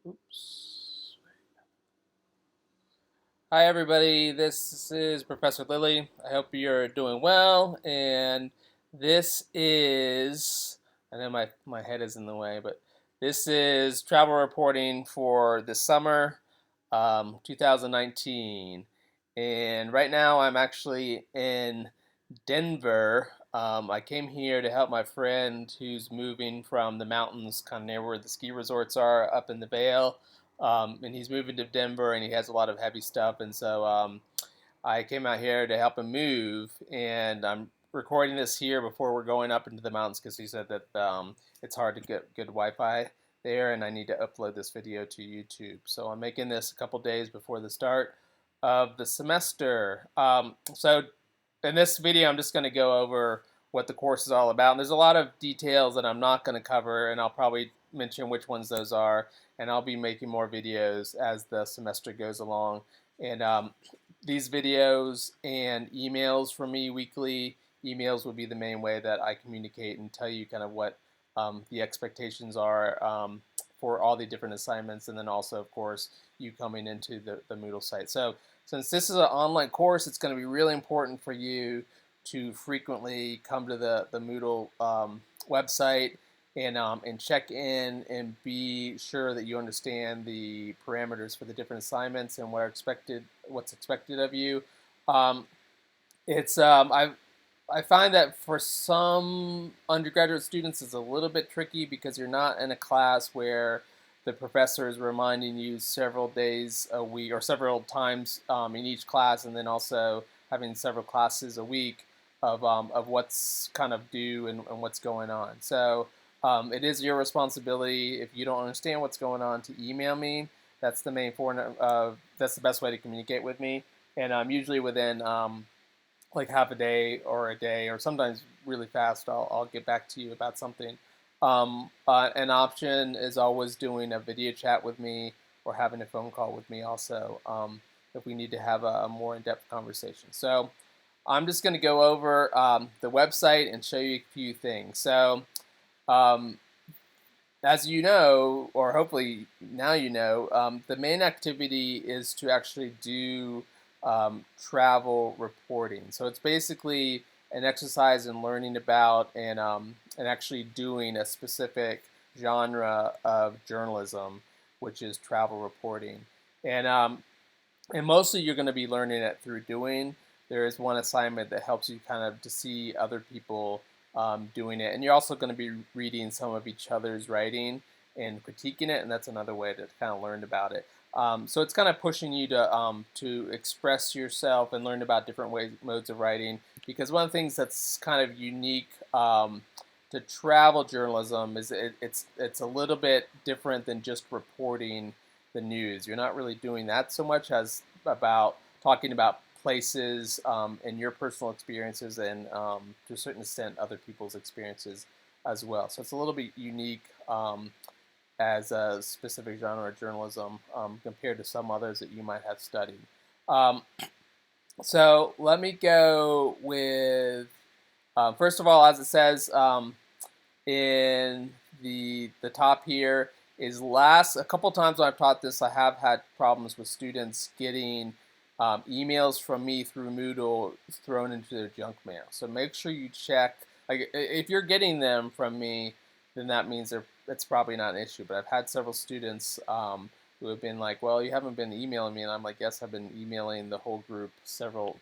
Oops. Hi everybody, this is Professor Lilly. I hope you're doing well. And this is, I know my head is in the way, but this is travel reporting for the summer 2019. And right now I'm actually in Denver. I came here to help my friend who's moving from the mountains, kind of near where the ski resorts are, up in the Vale. And he's moving to Denver, and he has a lot of heavy stuff. And so I came out here to help him move, and I'm recording this here before we're going up into the mountains because he said that it's hard to get good Wi-Fi there, and I need to upload this video to YouTube. So I'm making this a couple days before the start of the semester. So in this video, I'm just going to go over what the course is all about. And there's a lot of details that I'm not going to cover, and I'll probably mention which ones those are. And I'll be making more videos as the semester goes along. And these videos and emails from me weekly, emails will be the main way that I communicate and tell you kind of what the expectations are for all the different assignments, and then also, of course, you coming into the Moodle site. So since this is an online course, it's going to be really important for you to frequently come to the Moodle website and check in and be sure that you understand the parameters for the different assignments and what's expected of you. Um, it's I find that for some undergraduate students it's a little bit tricky because you're not in a class where the professor is reminding you several days a week or several times in each class, and then also having several classes a week of what's kind of due and what's going on. So it is your responsibility if you don't understand what's going on to email me. That's the main form. That's the best way to communicate with me, and usually within like half a day or sometimes really fast, I'll get back to you about something. An option is always doing a video chat with me or having a phone call with me also if we need to have a more in-depth conversation. So I'm just going to go over the website and show you a few things. So um, as you know, or hopefully now you know, the main activity is to actually do travel reporting. So it's basically an exercise in learning about and actually doing a specific genre of journalism, which is travel reporting. And and mostly you're going to be learning it through doing. There is one assignment that helps you kind of to see other people doing it, and you're also going to be reading some of each other's writing and critiquing it, and that's another way to kind of learn about it. So it's kind of pushing you to express yourself and learn about different modes of writing, because one of the things that's kind of unique to travel journalism is it's a little bit different than just reporting the news. You're not really doing that so much as about talking about places and your personal experiences, and to a certain extent other people's experiences as well. So it's a little bit unique as a specific genre of journalism compared to some others that you might have studied. Um, so let me go with, first of all, as it says in the top here, is a couple times when I've taught this, I have had problems with students getting emails from me through Moodle thrown into their junk mail. So make sure you check. Like, if you're getting them from me, then that means it's probably not an issue. But I've had several students who have been like, "Well, you haven't been emailing me," and I'm like, "Yes, I've been emailing the whole group several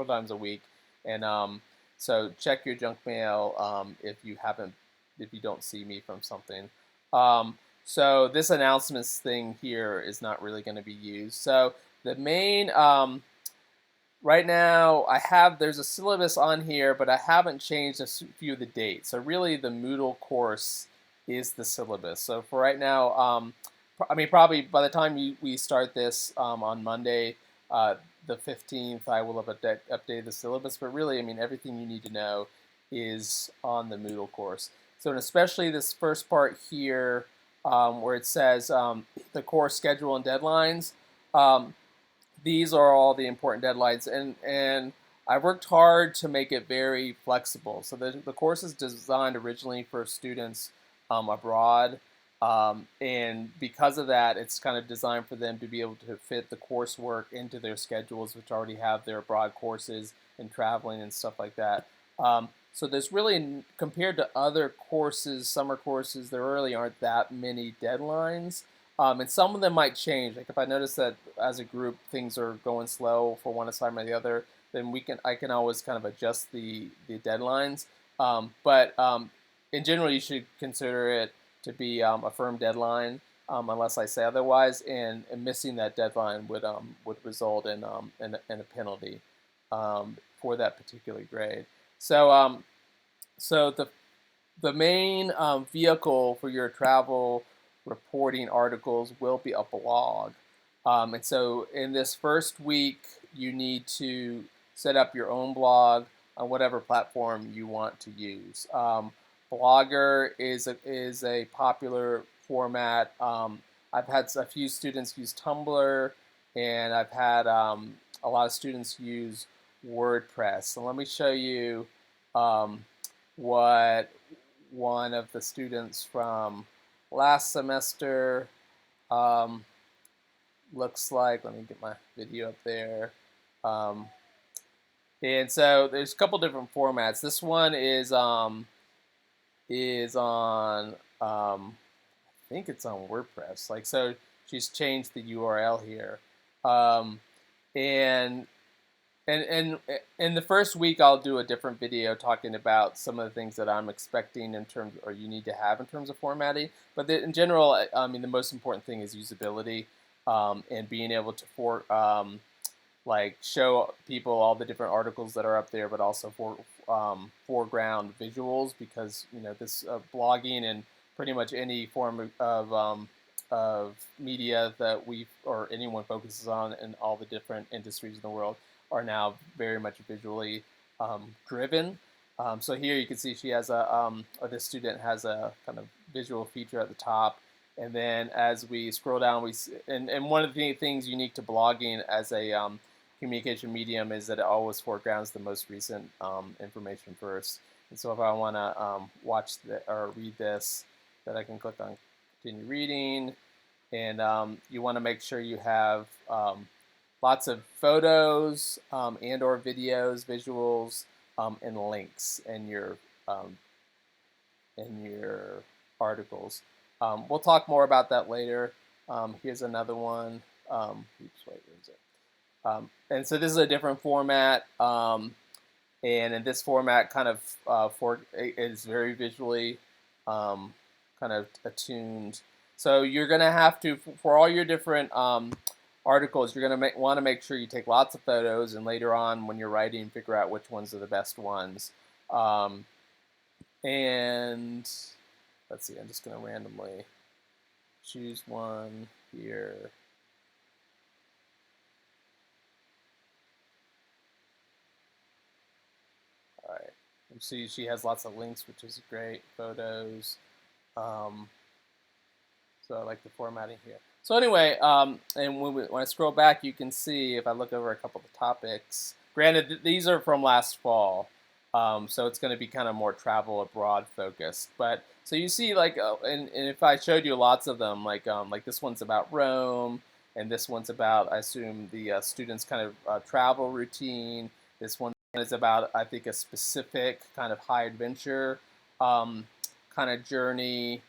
times a week." And so check your junk mail if you don't see me from something. So this announcements thing here is not really going to be used. So the main right now there's a syllabus on here, but I haven't changed a few of the dates. So really the Moodle course is the syllabus. So for right now, I mean, probably by the time we start this on Monday, the 15th, I will have updated the syllabus. But really, I mean, everything you need to know is on the Moodle course. So and especially this first part here, where it says the course schedule and deadlines. These are all the important deadlines, and I worked hard to make it very flexible. So the course is designed originally for students abroad, And because of that, it's kind of designed for them to be able to fit the coursework into their schedules, which already have their broad courses and traveling and stuff like that. So there's really, compared to other courses, summer courses, there really aren't that many deadlines. And some of them might change. Like if I notice that as a group things are going slow for one assignment or the other, then I can always kind of adjust the deadlines. But in general, you should consider it to be a firm deadline, unless I say otherwise. And missing that deadline would result in a penalty for that particular grade. So the main vehicle for your travel reporting articles will be a blog. And so in this first week, you need to set up your own blog on whatever platform you want to use. Blogger is a popular format. I've had a few students use Tumblr, and I've had a lot of students use WordPress. So let me show you what one of the students from last semester looks like. Let me get my video up there. And so there's a couple different formats. This one is on I think it's on WordPress. Like so, she's changed the URL here, um, and and in the first week, I'll do a different video talking about some of the things that I'm expecting in terms, or you need to have in terms of formatting. But in general, I mean, the most important thing is usability, and being able to like show people all the different articles that are up there, but also foreground visuals, because this blogging and pretty much any form of media that we or anyone focuses on in all the different industries in the world are now very much visually driven. So here you can see she has or this student has a kind of visual feature at the top. And then as we scroll down, and one of the things unique to blogging as a communication medium is that it always foregrounds the most recent information first. And so if I want to watch or read this, that I can click on continue reading. And you want to make sure you have lots of photos and or videos, visuals, and links in your articles. We'll talk more about that later. Here's another one. Oops, wait, where is it? And so this is a different format, and in this format, kind of it is very visually kind of attuned. So you're going to have to, for all your different articles, you're going to want to make sure you take lots of photos, and later on when you're writing, figure out which ones are the best ones. And let's see, I'm just going to randomly choose one here. All right, you see she has lots of links, which is great, photos. So I like the formatting here. So anyway, and when I scroll back, you can see if I look over a couple of the topics. Granted, these are from last fall, so it's going to be kind of more travel abroad focused. But so you see, like, and if I showed you lots of them, like this one's about Rome, and this one's about, I assume, the students' kind of travel routine. This one is about, I think, a specific kind of high adventure kind of journey.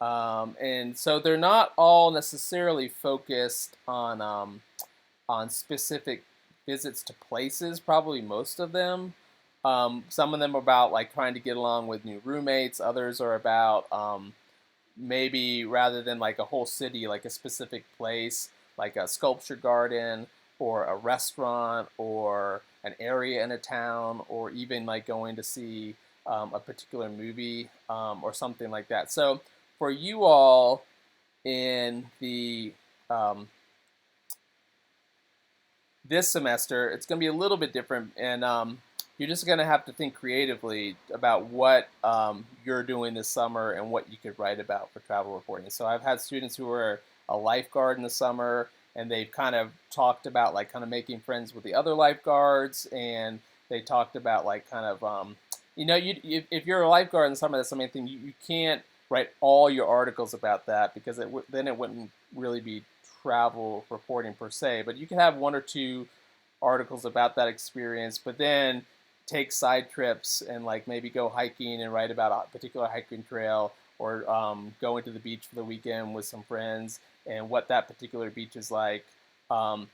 And so they're not all necessarily focused on specific visits to places. Probably most of them. Some of them are about like trying to get along with new roommates. Others are about maybe rather than like a whole city, like a specific place, like a sculpture garden or a restaurant or an area in a town, or even like going to see a particular movie or something like that. So for you all in the this semester, it's going to be a little bit different, and you're just going to have to think creatively about what you're doing this summer and what you could write about for travel reporting. So I've had students who are a lifeguard in the summer, and they've kind of talked about like kind of making friends with the other lifeguards, and they talked about like kind of if you're a lifeguard in the summer, that's something you can't write all your articles about that, because then it wouldn't really be travel reporting per se. But you can have one or two articles about that experience, but then take side trips and like maybe go hiking and write about a particular hiking trail, or going to the beach for the weekend with some friends and what that particular beach is like. Um,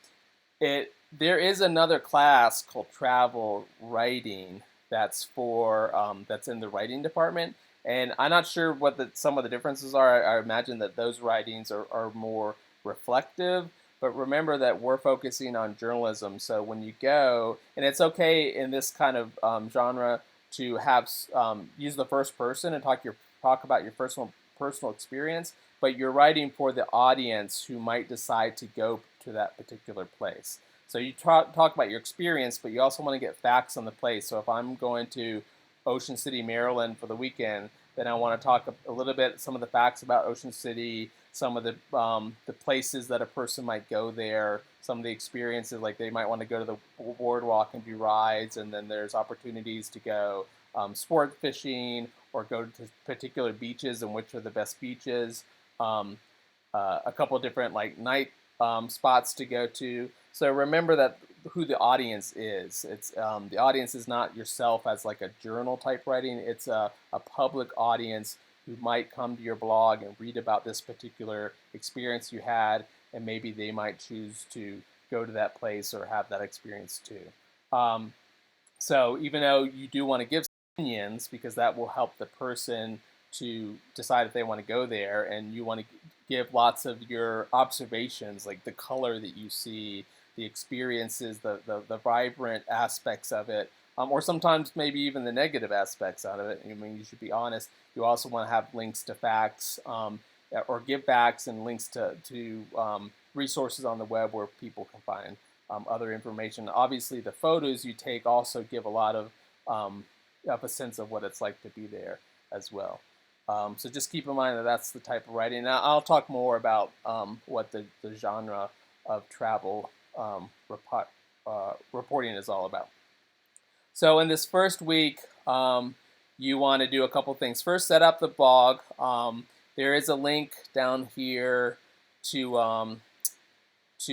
there is another class called travel writing that's in the writing department, and I'm not sure what some of the differences are. I imagine that those writings are more reflective, but remember that we're focusing on journalism. So when you go, and it's okay in this kind of genre to have use the first person and talk about your personal experience, but you're writing for the audience who might decide to go to that particular place. So you talk about your experience, but you also want to get facts on the place. So if I'm going to Ocean City, Maryland for the weekend, then I want to talk a little bit some of the facts about Ocean City, some of the places that a person might go there, some of the experiences, like they might want to go to the boardwalk and do rides, and then there's opportunities to go sport fishing or go to particular beaches and which are the best beaches. Um, a couple of different like night spots to go to. So remember that who the audience is. It's the audience is not yourself as like a journal type writing. It's a public audience who might come to your blog and read about this particular experience you had, and maybe they might choose to go to that place or have that experience too. So even though you do want to give opinions, because that will help the person to decide if they want to go there, and you want to give lots of your observations, like the color that you see, the experiences, the vibrant aspects of it, or sometimes maybe even the negative aspects out of it. I mean, you should be honest. You also want to have links to facts, or give facts and links to resources on the web where people can find other information. Obviously, the photos you take also give a lot of a sense of what it's like to be there as well. So just keep in mind that that's the type of writing. Now, I'll talk more about what the genre of travel reporting is all about. So in this first week, you want to do a couple things. First, set up the blog. There is a link down here to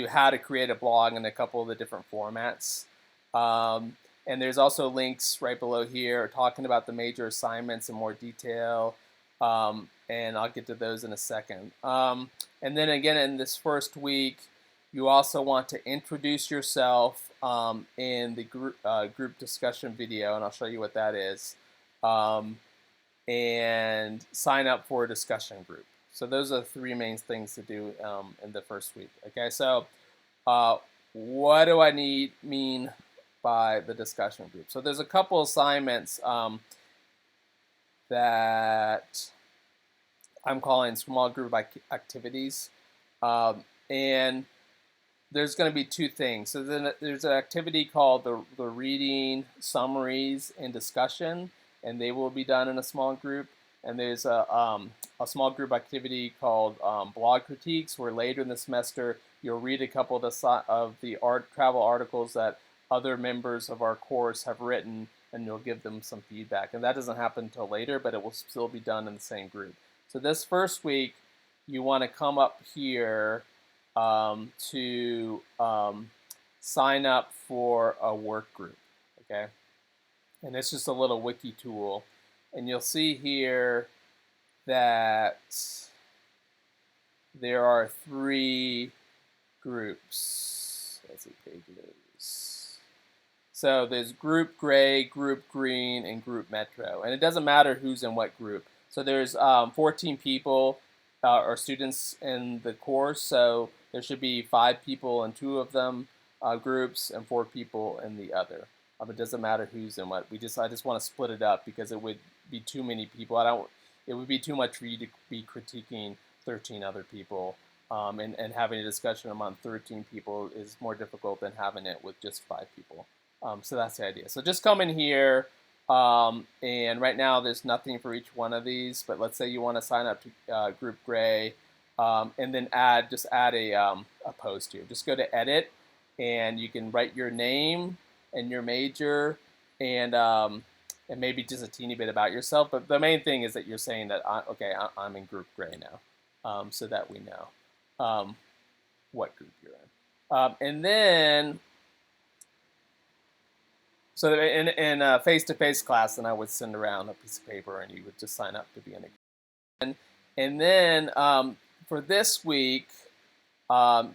how to create a blog in a couple of the different formats. And there's also links right below here talking about the major assignments in more detail. And I'll get to those in a second. And then again, in this first week, you also want to introduce yourself in the group discussion video, and I'll show you what that is. And sign up for a discussion group. So those are the three main things to do in the first week. Okay, so what do I mean by the discussion group? So there's a couple assignments that I'm calling small group activities, and there's going to be two things. So then there's an activity called the reading summaries and discussion, and they will be done in a small group. And there's a small group activity called blog critiques, where later in the semester you'll read a couple of the travel articles that other members of our course have written, and you'll give them some feedback. And that doesn't happen until later, but it will still be done in the same group. So this first week, you want to come up here to sign up for a work group, okay? And it's just a little wiki tool. And you'll see here that there are 3 groups. Let's see, page it is. So there's group gray, group green, and group metro. And it doesn't matter who's in what group. So there's 14 people or students in the course. So there should be 5 people in 2 of them groups and 4 people in the other. It doesn't matter who's in what. I just want to split it up because it would be too many people. It would be too much for you to be critiquing 13 other people, and having a discussion among 13 people is more difficult than having it with just 5 people. So that's the idea. So just come in here, and right now there's nothing for each one of these. But let's say you want to sign up to Group Gray, and then just add a post here. Just go to Edit, and you can write your name and your major, and and maybe just a teeny bit about yourself. But the main thing is that you're saying that, I'm in group gray now, so that we know what group you're in. And then, so in a face-to-face class, then I would send around a piece of paper, and you would just sign up to be in a group. And then for this week,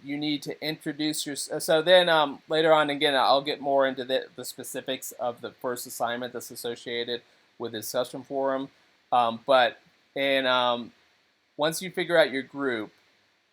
you need to introduce yourself. So then later on, again, I'll get more into the specifics of the first assignment that's associated with the discussion forum. But once you figure out your group,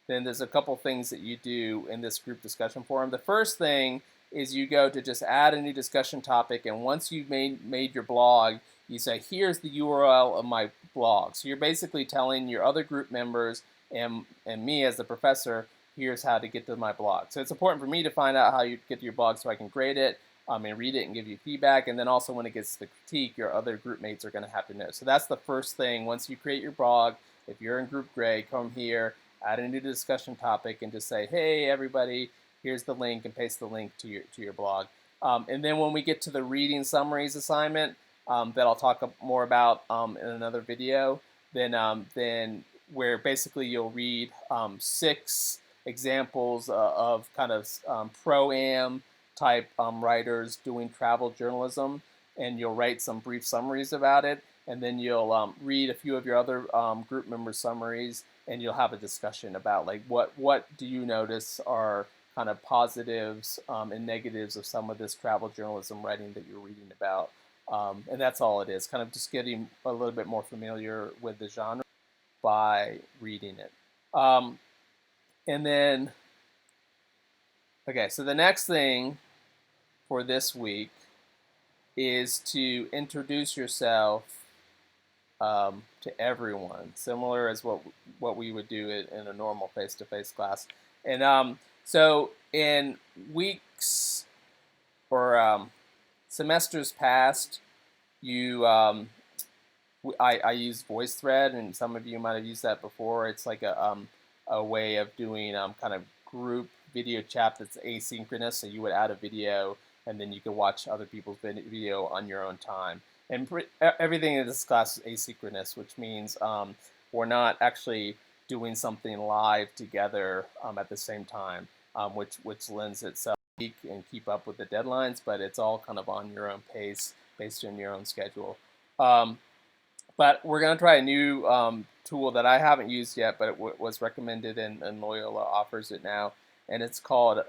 then there's a couple things that you do in this group discussion forum. The first thing is you go to just add a new discussion topic, and once you've made your blog, you say, here's the URL of my blog. So you're basically telling your other group members and me as the professor, here's how to get to my blog. So it's important for me to find out how you get to your blog so I can grade it and read it and give you feedback. And then also when it gets to the critique, your other group mates are going to have to know. So that's the first thing. Once you create your blog, if you're in group gray, come here, add a new discussion topic, and just say, hey, everybody, here's the link, and paste the link to your blog. And then when we get to the reading summaries assignment that I'll talk more about in another video, then where basically you'll read 6 examples of kind of pro-am type writers doing travel journalism, and you'll write some brief summaries about it, and then you'll read a few of your other group member summaries, and you'll have a discussion about like what do you notice are kind of positives and negatives of some of this travel journalism writing that you're reading about. And that's all it is, kind of just getting a little bit more familiar with the genre by reading it. And then, okay, so the next thing for this week is to introduce yourself to everyone, similar as what we would do in a normal face-to-face class. And so in weeks or semesters past, I use VoiceThread, and some of you might have used that before. It's like a way of doing kind of group video chat that's asynchronous. So you would add a video, and then you could watch other people's video on your own time. And everything in this class is asynchronous, which means we're not actually doing something live together at the same time, which lends itself to and keep up with the deadlines, but it's all kind of on your own pace, based on your own schedule. But we're going to try a new tool that I haven't used yet, but it was recommended, and Loyola offers it now, and it's called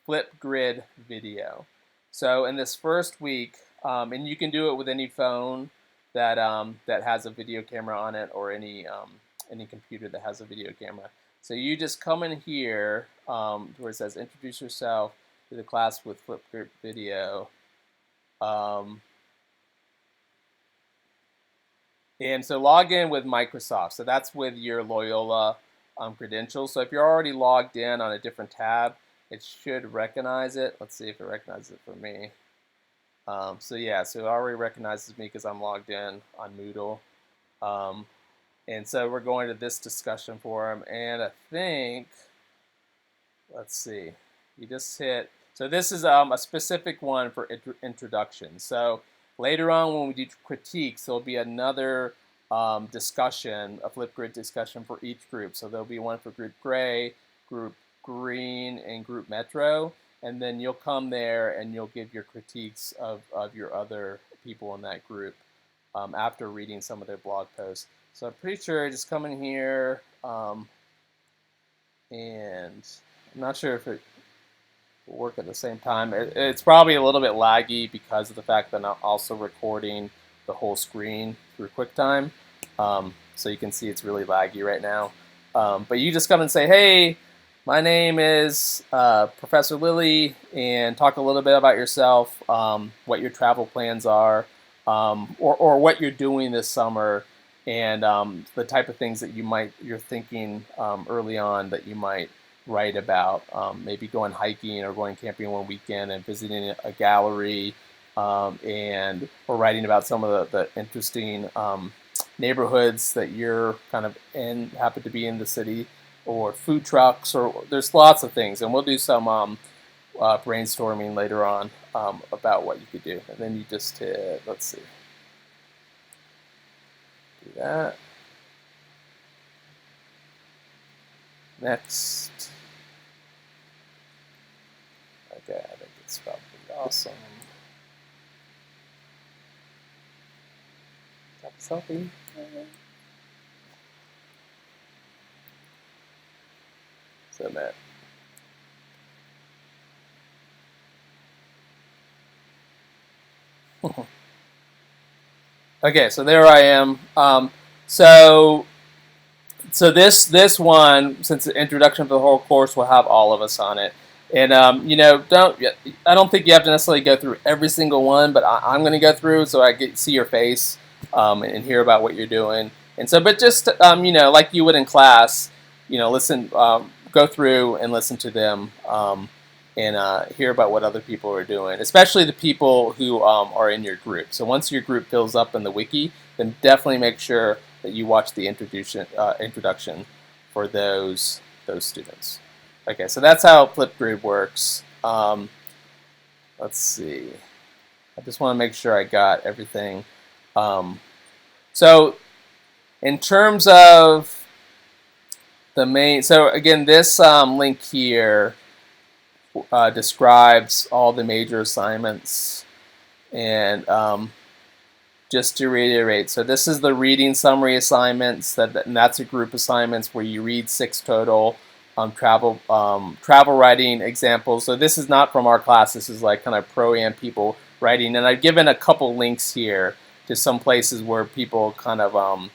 Flipgrid Video. So in this first week, and you can do it with any phone that has a video camera on it, or any computer that has a video camera. So you just come in here where it says introduce yourself to the class with Flipgrid Video. And so log in with Microsoft. So that's with your Loyola credentials. So if you're already logged in on a different tab, it should recognize it. Let's see if it recognizes it for me. So yeah, so it already recognizes me because I'm logged in on Moodle. And so we're going to this discussion forum, and I think, let's see, you just hit, so this is a specific one for introduction. So later on when we do critiques, there'll be another discussion, a Flipgrid discussion for each group. So there'll be one for group gray, group green, and group metro. And then you'll come there and you'll give your critiques of your other people in that group after reading some of their blog posts. So I'm pretty sure just come in here, and I'm not sure if it will work at the same time. It's probably a little bit laggy because of the fact that I'm also recording the whole screen through QuickTime. So you can see it's really laggy right now. But you just come and say, hey, my name is Professor Lilly, and talk a little bit about yourself, what your travel plans are, or what you're doing this summer, and the type of things that you're thinking early on that you might write about. Maybe going hiking or going camping one weekend and visiting a gallery, or writing about some of the interesting neighborhoods that you're kind of in, happen to be in the city, or food trucks, or there's lots of things. And we'll do some brainstorming later on about what you could do. And then you just hit, let's see, do that. Next. Okay, I think it's probably awesome. Selfie. So Matt. Okay, so there I am. So this one, since the introduction for the whole course, will have all of us on it. And I don't think you have to necessarily go through every single one, but I'm going to go through so I get see your face and hear about what you're doing. And so, but just like you would in class, listen, go through and listen to them and hear about what other people are doing, especially the people who are in your group. So once your group fills up in the wiki, then definitely make sure that you watch the introduction for those students. Okay, so that's how Flipgrid works. Let's see. I just want to make sure I got everything. So in terms of the main, so again, this link here describes all the major assignments. And just to reiterate, so this is the reading summary assignments, and that's a group assignments where you read 6 total travel writing examples. So this is not from our class. This is like kind of pro-am people writing, and I've given a couple links here to some places where people kind of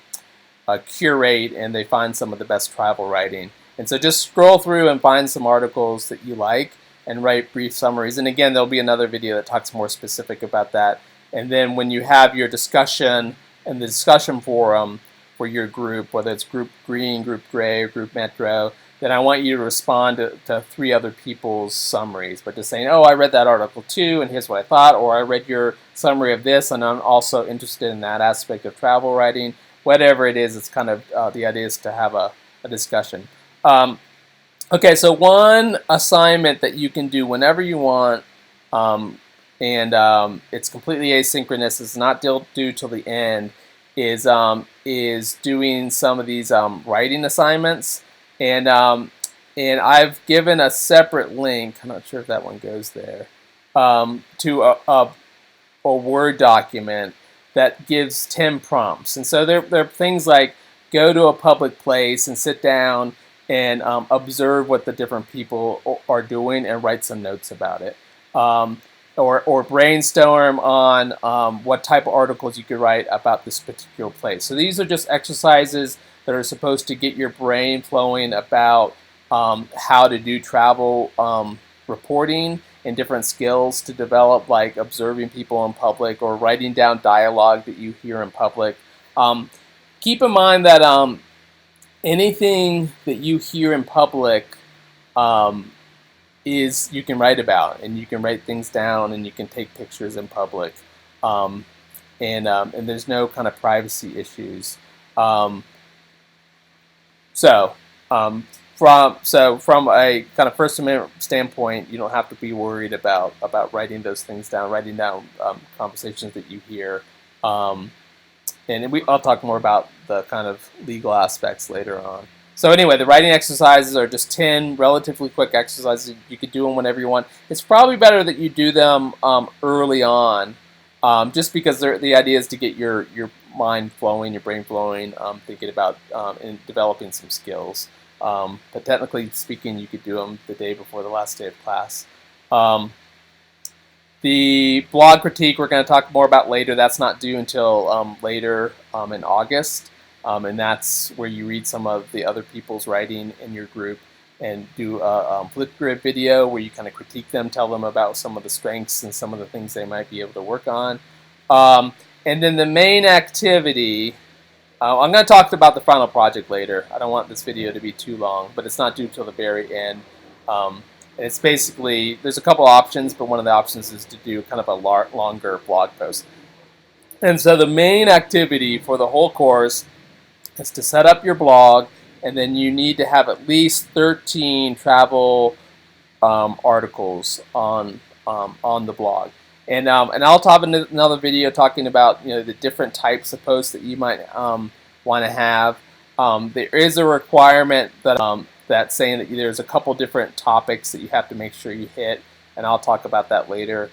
curate and they find some of the best travel writing. And so just scroll through and find some articles that you like and write brief summaries. And again, there'll be another video that talks more specific about that. And then when you have your discussion in the discussion forum for your group, whether it's group green, group gray, or group metro, then I want you to respond to 3 other people's summaries, but just saying, oh, I read that article too, and here's what I thought, or I read your summary of this, and I'm also interested in that aspect of travel writing. Whatever it is, it's kind of the idea is to have a discussion. Okay, so one assignment that you can do whenever you want, and it's completely asynchronous, it's not due till the end, is doing some of these writing assignments. And I've given a separate link, I'm not sure if that one goes there, to a Word document that gives 10 prompts. And so they're things like go to a public place and sit down and observe what the different people are doing and write some notes about it. Or brainstorm on what type of articles you could write about this particular place. So these are just exercises that are supposed to get your brain flowing about how to do travel reporting and different skills to develop, like observing people in public or writing down dialogue that you hear in public. Keep in mind that anything that you hear in public is you can write about, and you can write things down, and you can take pictures in public, and there's no kind of privacy issues. From a kind of First Amendment standpoint, you don't have to be worried about writing those things down, writing down conversations that you hear. And I'll talk more about the kind of legal aspects later on. So anyway, the writing exercises are just 10 relatively quick exercises. You could do them whenever you want. It's probably better that you do them early on, just because the idea is to get your mind flowing, your brain flowing, thinking about and developing some skills. But technically speaking, you could do them the day before the last day of class. The blog critique we're going to talk more about later. That's not due until later in August. And that's where you read some of the other people's writing in your group and do a Flipgrid video where you kind of critique them, tell them about some of the strengths and some of the things they might be able to work on. And then the main activity, I'm going to talk about the final project later. I don't want this video to be too long, but it's not due till the very end. And it's basically, there's a couple options, but one of the options is to do kind of a longer blog post. And so the main activity for the whole course is to set up your blog, and then you need to have at least 13 travel articles on the blog. And I'll have another video talking about the different types of posts that you might want to have. There is a requirement that's saying that there's a couple different topics that you have to make sure you hit, and I'll talk about that later.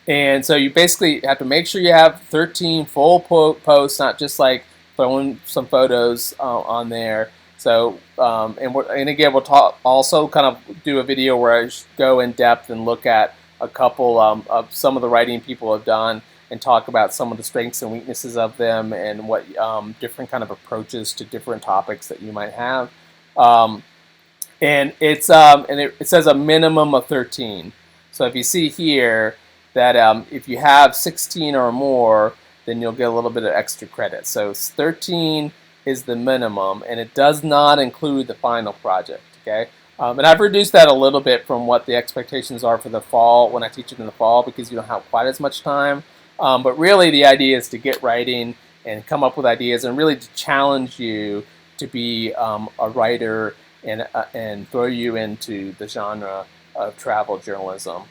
And so you basically have to make sure you have 13 full posts, not just like throwing some photos on there. So, and again, we'll also kind of do a video where I go in depth and look at a couple of some of the writing people have done and talk about some of the strengths and weaknesses of them and what different kind of approaches to different topics that you might have. And it says a minimum of 13. So if you see here that if you have 16 or more, then you'll get a little bit of extra credit. So 13 is the minimum, and it does not include the final project. Okay, and I've reduced that a little bit from what the expectations are for the fall when I teach it in the fall, because you don't have quite as much time. But really, the idea is to get writing and come up with ideas, and really to challenge you to be a writer and throw you into the genre of travel journalism.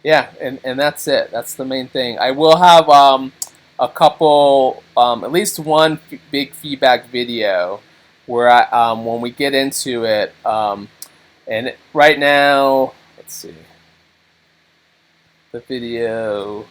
Yeah, and that's it. That's the main thing. I will have a couple, at least one big feedback video where when we get into it, and right now, let's see, the video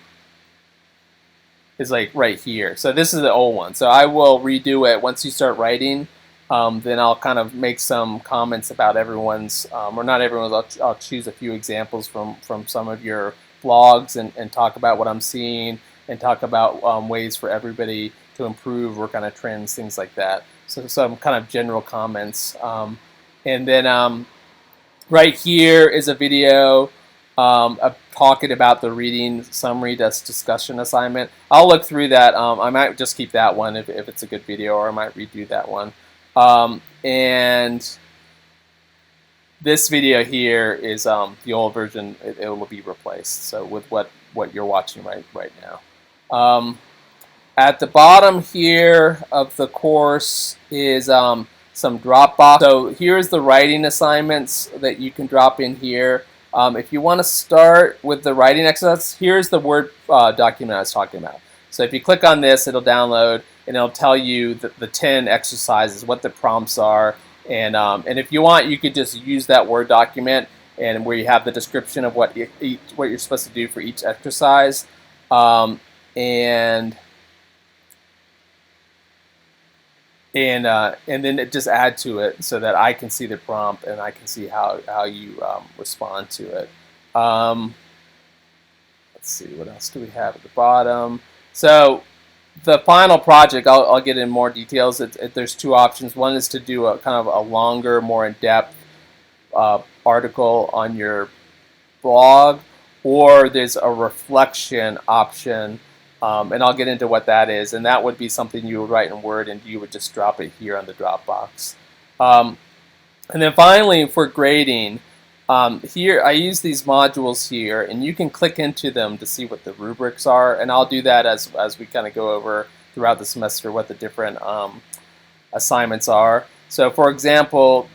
is like right here. So this is the old one. So I will redo it once you start writing. Then I'll kind of make some comments about everyone's, or not everyone's, I'll choose a few examples from some of your blogs and talk about what I'm seeing and talk about ways for everybody to improve or kind of trends, things like that. So some kind of general comments. And then right here is a video of talking about the reading summary discussion assignment. I'll look through that. I might just keep that one if it's a good video, or I might redo that one. And this video here is the old version. It will be replaced. So with what you're watching right now. At the bottom here of the course is some Dropbox. So here's the writing assignments that you can drop in here. If you want to start with the writing exercise, here's the Word document I was talking about. So if you click on this, it'll download, and it'll tell you the 10 exercises, what the prompts are, and if you want, you could just use that Word document and where you have the description of what you're supposed to do for each exercise, and then just add to it so that I can see the prompt and I can see how you respond to it. Let's see, what else do we have at the bottom? So the final project, I'll get in more details. There's two options. One is to do a kind of a longer, more in-depth article on your blog, or there's a reflection option. And I'll get into what that is, and that would be something you would write in Word, and you would just drop it here on the Dropbox. And then finally, for grading, here I use these modules here, and you can click into them to see what the rubrics are, and I'll do that as we kind of go over throughout the semester what the different assignments are. So for example,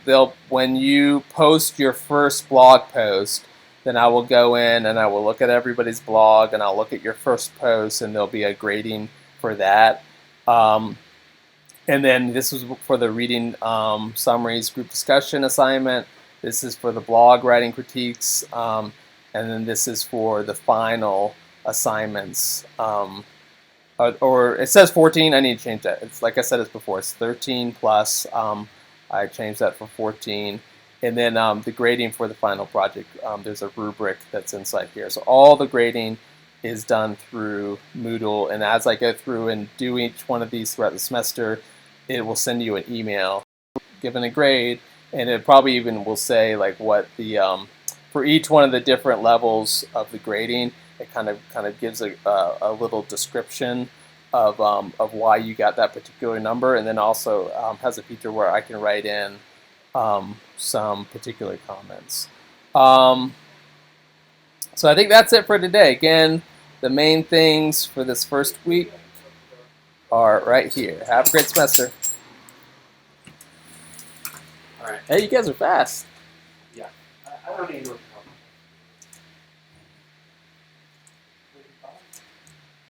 when you post your first blog post, then I will go in and I will look at everybody's blog, and I'll look at your first post, and there'll be a grading for that. And then this is for the reading summaries group discussion assignment. This is for the blog writing critiques. And then this is for the final assignments. Or it says 14. I need to change that. It's like I said it's before. It's 13 plus. I changed that for 14. And then the grading for the final project, there's a rubric that's inside here. So all the grading is done through Moodle. And as I go through and do each one of these throughout the semester, it will send you an email given a grade. And it probably even will say like what the, for each one of the different levels of the grading, it kind of gives a little description of why you got that particular number. And then also has a feature where I can write in some particular comments. So I think that's it for today. Again, the main things for this first week are right here. Have a great semester. All right. Hey, you guys are fast. I don't need to.